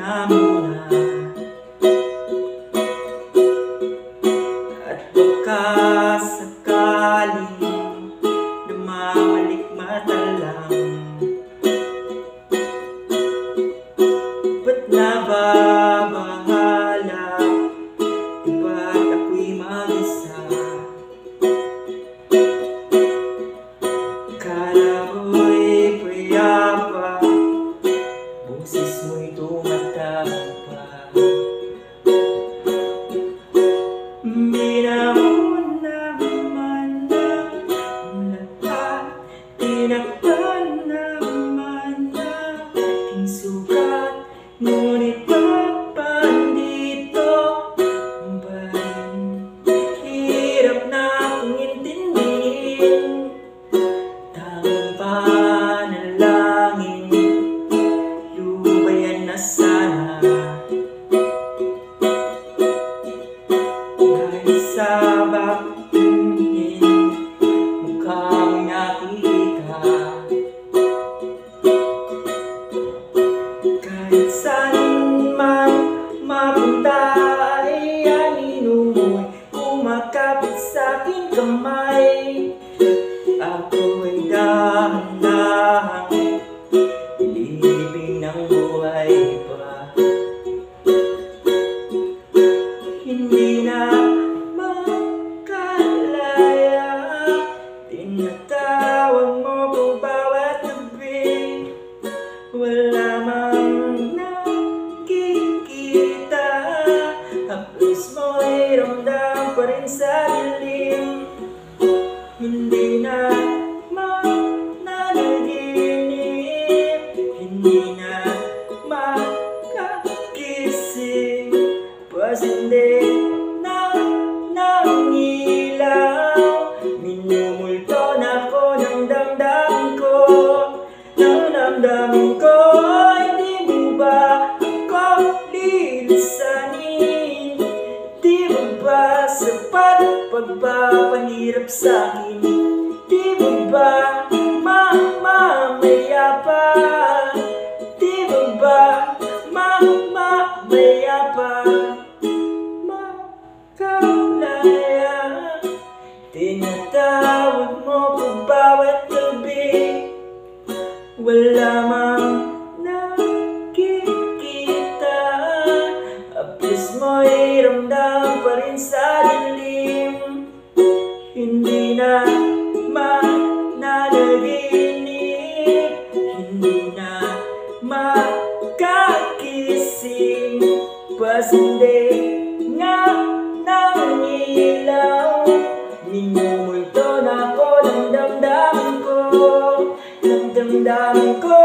na muna. At baka sakaling namamalikmata lang, ba't nababahala? Di ba't ako'y mag-isa? Kala ko'y payapa, boses mo'y tumatawag pa. Binahon naman ang lahat, tinakpan naman ang aking sugat, ngunit pagpandito ba rin hirap na akong intindihin. Tanging panalangin, lubayan na sana. Dahil sa bakit mukhang nakikita, kahit saan man mapunta ay anino mo'y kumakapit sa aking kamay. Ako'y dahan-dahang ilibing ng buhay pa. Hindi na makalaya, tinatawag mo ko bawat gabi. Wala mang nakikita, haplos mo'y ramdam pa rin sa dilim. Hindi na mananaginip, hindi na makagising, pasindi ng ilaw. Minumulto na ko ng damdamin ko, hindi mo ba ako lilisanin? Di mo ba sapat pagpapanirap sa'kin? Di mo ba mamamaya pa? Di mo ba mamamaya pa? Makalaya, tinatawag mo ko bawat gabi. Wala mang nakikita, haplos mo'y ramdam pa rin sa dilim. Hindi na mananaginip, hindi na makagising, pasindi nga ng ilaw. Minumulto na ko ng damdamin ko, ng damdamin ko.